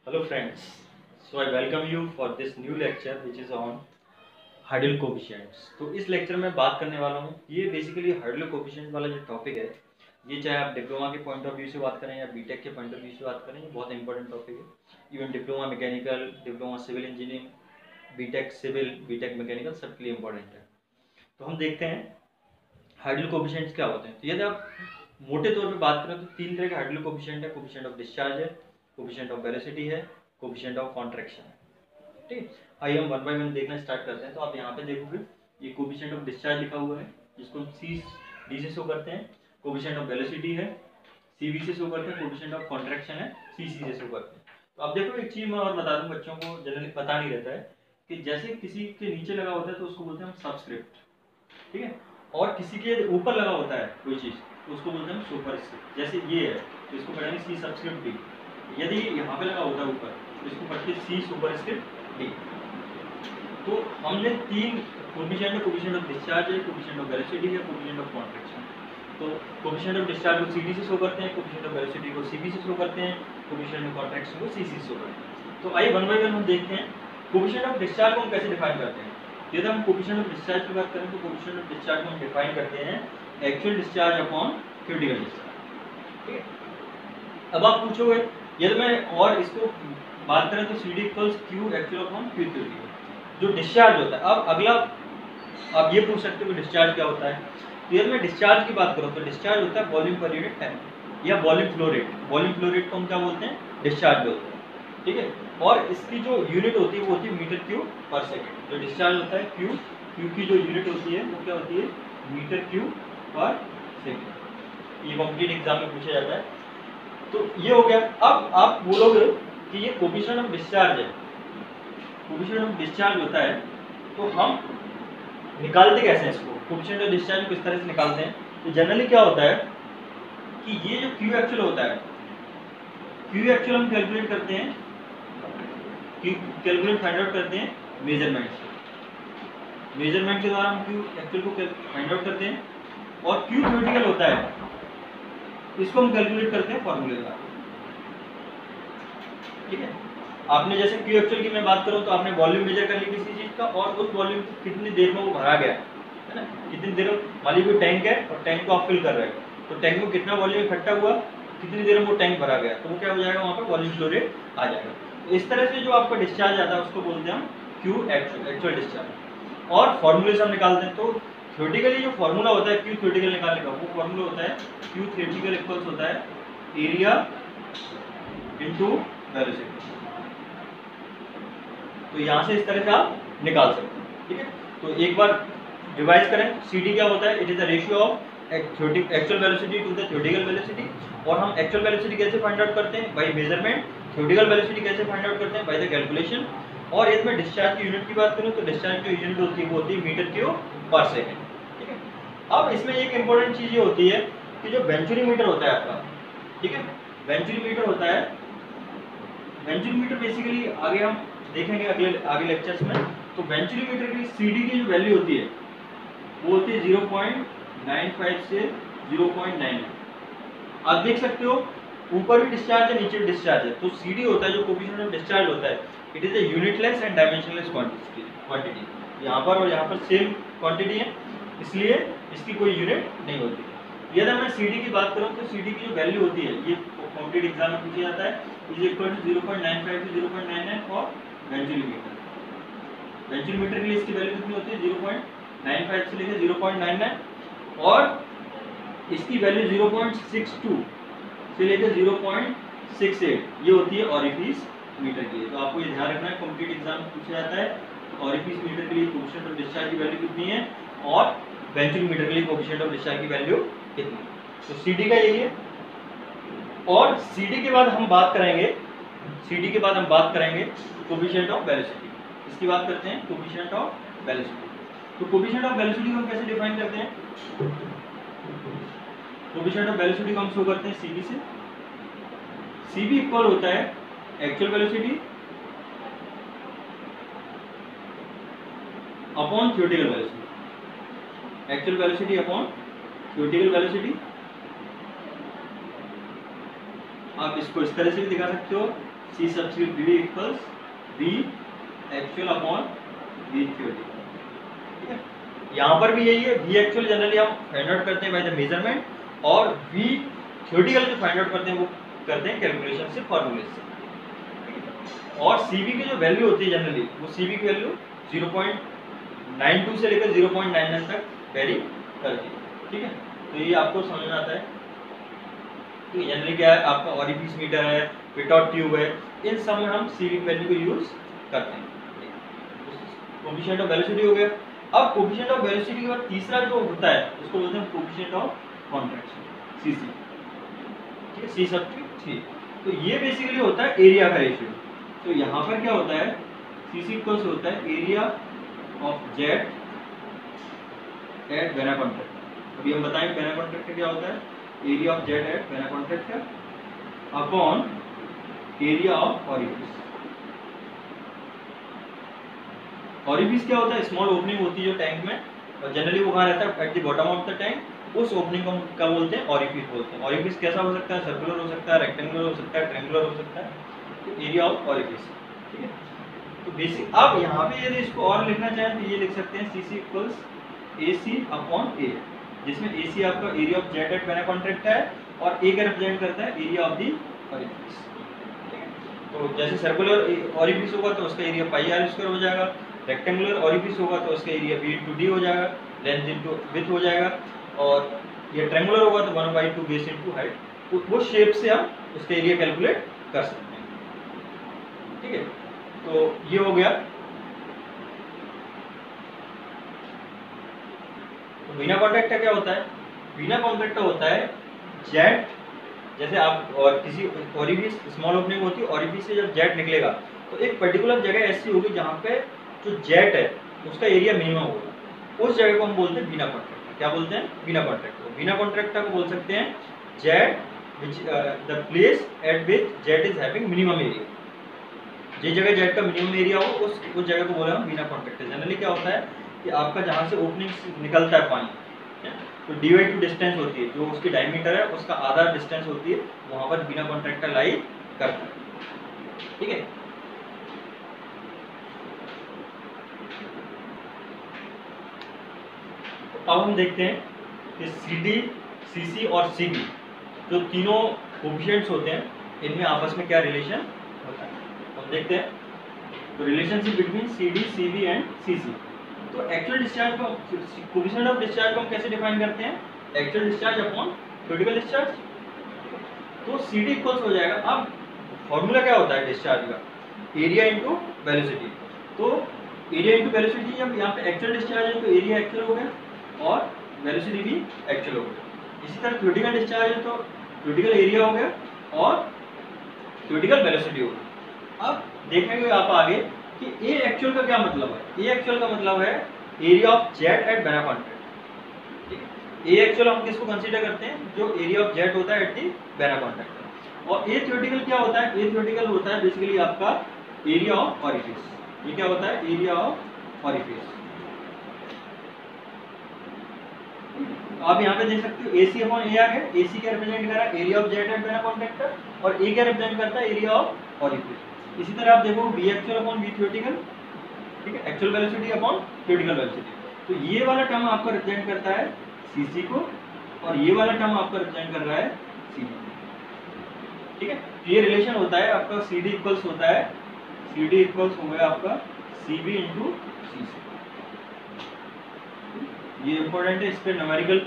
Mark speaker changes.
Speaker 1: Hello friends, so I welcome you for this new lecture which is on hydel coefficients. तो इस lecture में बात करने वाला हूँ, ये बेसिकली हाइडल कोफिशिएंट वाला जो टॉपिक है, ये चाहे आप डिप्लोमा के पॉइंट ऑफ व्यू से बात करें या बीटेक के पॉइंट ऑफ व्यू से बात करें, ये बहुत इंपॉर्टेंट टॉपिक है। Even diploma mechanical, diploma civil engineering, BTech civil, BTech mechanical सबके लिए इंपॉर्टेंट है। तो हम देखते हैं हाइडल कोफिशिएंट्स क्या होते हैं। तो यदि आप मोटे तौर पर बात करें तो तीन तरह के हाइडल कोफिशिएंट है। कोफिशिएंट ऑफ डिस्चार्ज है, कोफिशिएंट ऑफ वेलोसिटी है, कोफिशिएंट ऑफ कॉन्ट्रैक्शन है। ठीक, आइए हम वन बाय वन देखना स्टार्ट करते हैं। तो आप यहाँ पे देखोगे ये कोफिशिएंट ऑफ डिस्चार्ज लिखा हुआ है, जिसको हम सी डी से शो करते हैं। कोफिशिएंट ऑफ वेलोसिटी है, सीवी से शो करते हैं। कोफिशिएंट ऑफ कॉन्ट्रैक्शन है, सीसी से शो करते हैं। तो आप देखो एक चीज मैं और बता दूं, बच्चों को जनरली पता नहीं रहता है कि जैसे किसी के नीचे लगा होता है तो उसको बोलते हैं हम सबस्क्रिप्ट, ठीक है, और किसी के ऊपर लगा होता है कोई चीज तो उसको बोलते हैं हम सुपरस्क्रिप्ट। जैसे ये है तो इसको पढ़ेंगे सी सबस्क्रिप्ट डी। यदि यहाँ पे लगा होता है ऊपर तो इसको पढ़ते सी सुपरस्क्रिप्ट डी। तो हमने तीन कोफिशिएंट है, कोफिशिएंट ऑफ डिस्चार्ज है, कोफिशिएंट ऑफ वेलोसिटी है, कोफिशिएंट ऑफ कॉन्ट्रैक्शन। तो कोफिशिएंट ऑफ डिस्चार्ज को सीडी से शो करते हैं, कोफिशिएंट ऑफ वेलोसिटी को सीबी से शो करते हैं, कोफिशिएंट ऑफ कॉन्ट्रैक्शन को सीसी से शो करते हैं। तो आइए वन बाय वन हम देखते हैं कोफिशिएंट ऑफ डिस्चार्ज को हम कैसे डिफाइन करते हैं। यदि हम कोफिशिएंट ऑफ डिस्चार्ज की बात करें तो कोफिशिएंट ऑफ डिस्चार्ज को हम डिफाइन करते हैं actual discharge upon critical discharge. ठीक है, अब आप पूछोगे यदि मैं और इसको बात करें तो CD equals Q actual upon Q critical, जो डिस्चार्ज होता है। अब अगला आप ये पूछ सकते हो कि डिस्चार्ज क्या होता है। तो यदि मैं डिस्चार्ज की बात करूँ तो डिस्चार्ज होता है वॉल्यूम पर यूनिट टाइम या volume flow rate. Volume flow rate को हम क्या बोलते हैं, डिस्चार्ज बोलते हैं। ठीक है, और इसकी जो यूनिट होती है वो होती है मीटर क्यूब पर सेकेंड। जो डिस्चार्ज होता है क्यू की जो यूनिट होती है वो क्या होती है, मीटर क्यूब पर सेकेंड। ये कॉम्पिटिटिव एग्जाम में पूछा जाता है। तो ये हो गया। अब आप बोलोगे कि ये कोफिशिएंट ऑफ डिस्चार्ज है, कोफिशिएंट ऑफ डिस्चार्ज होता है तो हम निकालते कैसे हैं इसको, कोफिशिएंट ऑफ डिस्चार्ज को किस तरह से निकालते हैं। तो जनरली क्या होता है कि ये जो क्यू एक्चुअल होता है, क्यू एक्चुअल हम कैलकुलेट करते हैं, कैलकुलेट फाइंड आउट करते हैं मेजरमेंट से। मेजरमेंट के द्वारा हम क्यू एक्चुअल को फाइंड आउट करते हैं। और क्यू थ्योरेटिकल होता है, इसको हम कैलकुलेट करते हैं फॉर्मूले द्वारा। ठीक है, आपने जैसे क्यू एक्चुअल की मैं बात करूं तो आपने वॉल्यूम मेजर कर ली किसी चीज का और उस वॉल्यूम कितनी देर में वो भरा गया है ना, कितनी देर में। मान लीजिए कोई टैंक है और टैंक को आप फिल कर रहे हैं तो टैंक में कितना वॉल्यूम इकट्ठा हुआ, कितनी देर में वो टैंक भरा गया, तो वो क्या हो जाएगा, वहाँ पर वॉल्यूम फ्लो रेट आ जाएगा। तो इस तरह से जो आपका डिस्चार्ज आता है उसको बोलते हैं हम क्यू एक्चुअल डिस्चार्ज। और फॉर्मूले से हम निकालते हैं। तो थ्योरेटिकली जो फॉर्मूला होता है क्यू थ्योरेटिकल निकालने का, वो फॉर्मूला होता है क्यू थ्योरेटिकल इक्वल्स होता है एरिया इनटू वेलोसिटी। तो यहाँ से इस तरह से आप निकाल सकते हैं। ठीक है, तो एक बार रिवाइज करें, CD क्या होता है, it is the ratio of actual velocity to the theoretical velocity. और हम एक्चुअल वेलोसिटी कैसे फाइंड आउट करते हैं, बाय मेजरमेंट। थ्योरेटिकल वेलोसिटी कैसे फाइंड आउट करते हैं, बाय द कैलकुलेशन। और यदि मैं डिस्चार्ज की यूनिट की बात करूं तो डिस्चार्ज की यूनिट होती है वो होती है मीटर क्यूब पर सेकेंड। ठीक है, अब इसमें एक इंपॉर्टेंट चीज ये होती है कि जो वेंचुरीमीटर होता है आपका, ठीक है, वेंचुरीमीटर होता है, वेंचुरीमीटर बेसिकली आगे हम देखेंगे आगे लेक्चर्स में। तो वेंचुरीमीटर की CD की जो वैल्यू होती है वो होती है 0.95 से 0.99। आप देख सकते हो ऊपर भी डिस्चार्ज है, नीचे भी डिस्चार्ज है। तो CD होता है जो कोफिशिएंट ऑफ डिस्चार्ज होता है, it is a unitless and dimensionless quantity. यहाँ पर और यहाँ पर सेम क्वांटिटी है, इसलिए इसकी कोई यूनिट नहीं होती। यदि मैं CD की बात करूँ तो CD की जो वैल्यू होती है, ये कॉम्पिटिटिव एग्जाम में पूछा जाता है, इज इक्वल टू 0.95 से 0.99 फॉर वेंचुरीमीटर। वेंचुरीमीटर के लिए इसकी वैल्यू कितनी होती है, 0.95 से लेकर 0.99 और इसकी वैल्यू 0.62 से लेकर 0.68 ये होती है ऑरिफिस मीटर के लिए। तो आपको ये ध्यान रखना है, कॉम्पिटिटिव एग्जाम में पूछा जाता है ऑरिफिस मीटर के लिए कोफिशिएंट ऑफ डिस्चार्ज की वैल्यू कितनी है और वेंचुरीमीटर के लिए कोफिशिएंट ऑफ डिस्चार्ज की वैल्यू कितनी है। तो CD का यही है। और CD के बाद हम बात करेंगे, CD के बाद हम बात करेंगे कोफिशिएंट ऑफ वेलोसिटी। इसकी बात करते हैं कोफिशिएंट ऑफ वेलोसिटी। तो कोफिशिएंट ऑफ वेलोसिटी को हम कैसे डिफाइन करते हैं, कोफिशिएंट ऑफ वेलोसिटी को हम शो करते हैं CB से। CB इक्वल होता है actual velocity upon theoretical velocity. Actual velocity upon theoretical velocity. आप इसको इस तरह से भी दिखा सकते हो C subscript V equals V actual upon V theoretical. ठीक है, यहाँ पर भी यही है, वी एक्चुअल जनरली हम फाइंड आउट करते हैं बाय द मेजरमेंट, और वी थ्योरेटिकल जो फाइंड आउट करते हैं वो करते हैं कैलकुलेशन से, फॉर्मूले से। और सीवी की जो वैल्यू होती है जनरली, वो सीवी की वैल्यू 0.92 से लेकर 0.99 तक वेरी करती है। ठीक है, तो ये आपको समझ में आता है कि जनरली क्या है, आपका ऑरिफिस मीटर है, पिटॉट ट्यूब है, इन सब में हम सीवी की वैल्यू को यूज करते हैं। कोफिशिएंट ऑफ वेलोसिटी हो गया। अब कोफिशिएंट ऑफ वेलोसिटी के बाद तीसरा जो होता है उसको बोलते हैं कोफिशिएंट ऑफ कॉन्ट्रैक्शन, सीसी। ठीक है, सी सब्सक्रिप्ट 3। तो ये बेसिकली होता है एरिया का रेशियो। तो यहाँ पर क्या होता है, सीसी इक्वल्स होता है area of jet eight vena contractor. अभी हम बताएंगे वेना कॉन्ट्रैक्टर क्या होता है, area of jet eight vena contractor upon area of orifice. Orifice क्या होता है, स्मॉल ओपनिंग होती है जो टैंक में, और जनरली वो कहाँ रहता है, at the bottom of the tank. उस ओपनिंग को हम क्या बोलते हैं, ऑरिफिस बोलते हैं। ऑरिफिस कैसा हो सकता है, सर्कुलर हो सकता है, रेक्टेंगुलर हो सकता है, ट्रायंगुलर हो सकता है। Area of orifice. ठीक है, तो बेसिक अब यहाँ पे यदि इसको और लिखना चाहें तो ये लिख सकते हैं सीसी इक्वल्स एसी अपॉन ए, जिसमें एसी आपका area of jet eight vena contract है, और ए का रिप्रेजेंट करता है एरिया ऑफ दी ऑरिफिस। ठीक है, तो जैसे सर्कुलर ऑरिफिस होगा तो उसका एरिया पाई आर स्क्वायर हो जाएगा, रेक्टेंगुलर ऑरिफिस होगा तो उसका एरिया बी इंटू डी हो जाएगा, लेंथ इंटू विड्थ हो जाएगा, और ये ट्रायंगुलर होगा तो 1/2 बेस इंटू हाइट। तो वो शेप से हम उसका एरिया कैलकुलेट कर सकते हैं। ठीक है, तो ये हो गया। तो बिना कॉन्ट्रैक्टर क्या होता है, बिना कॉन्ट्रैक्टर होता है जेट, जैसे आप और किसी ऑरिफिस स्मॉल ओपनिंग होती है, ऑरिफिस से जब जेट निकलेगा तो एक पर्टिकुलर जगह ऐसी होगी जहाँ पे जो जेट है उसका एरिया मिनिमम होगा, उस जगह को हम बोलते हैं बिना कॉन्ट्रैक्टर। क्या बोलते हैं, बिना कॉन्ट्रैक्टर। बिना कॉन्ट्रैक्टर को बोल सकते हैं jet which the place at which jet is having minimum area. जिस जगह जेट का मिनिमम एरिया हो उस जगह को बोला हम बिना कॉन्ट्रैक्टर। जनरली क्या होता है कि आपका जहाँ से ओपनिंग निकलता है पानी, तो डी/2 डिस्टेंस होती है, जो उसकी डायमीटर है उसका आधा डिस्टेंस होती है, वहां पर बिना कॉन्ट्रैक्टर लाई करता है। ठीक है, तो अब हम देखते हैं कि सीडी, सीसी और सीबी जो तीनों कोफिशिएंट्स होते हैं, इनमें आपस में क्या रिलेशन होता है। हम देखते हैं तो relationship between CD, CB and CC. तो एक्चुअल डिस्चार्ज को, कोफिशिएंट ऑफ डिस्चार्ज को हम कैसे डिफाइन करते हैं, actual discharge upon theoretical discharge. तो सीडी इक्वल्स हो जाएगा, अब फॉर्मूला क्या होता है डिस्चार्ज का, एरिया इनटू वेलोसिटी। तो एरिया इनटू वेलोसिटी, जब यहाँ पे एक्चुअल डिस्चार्ज है तो एरिया एक्चुअल हो गया और वेलोसिटी भी एक्चुअल हो गया। इसी तरह थ्योरेटिकल डिस्चार्ज है तो थ्योरेटिकल एरिया हो गया और थ्योरेटिकल वेलोसिटी हो गया। अब देखेंगे आप आगे कि ए एक्चुअल का क्या मतलब है। ए एक्चुअल का मतलब है area of jet eight vena contract. ठीक है, ए एक्चुअल हम किसको कंसीडर करते हैं, जो एरिया ऑफ जेट होता है एट दी वेना कॉन्ट्रैक्ट। और ए थ्योरेटिकल क्या होता है, ए थ्योरेटिकल होता है बेसिकली आपका एरिया ऑफ ऑरिफिस। ये क्या होता है, एरिया ऑफ ऑरिफिस। आप यहाँ पे देख सकते हो AC अपॉन ए आ गया, AC क्या रिप्रेजेंट कर रहा है, area of jet eight vena contractor, और ए क्या रिप्रेजेंट करता है, एरिया ऑफ ऑरिफिस। इसी तरह आप देखो B actual upon B theoretical. ठीक है, actual velocity upon theoretical velocity. तो ये वाला टर्म आपका रिप्रेजेंट करता है सीसी को, और ये वाला टर्म आपका रिप्रेजेंट कर रहा है सीबी। ठीक है, तो ये रिलेशन होता है आपका सीडी इक्वल्स होता है, सीडी इक्वल्स हो गया आपका सीबी इंटू सीसी। ये इंपॉर्टेंट है, इस पर न्यूमेरिकल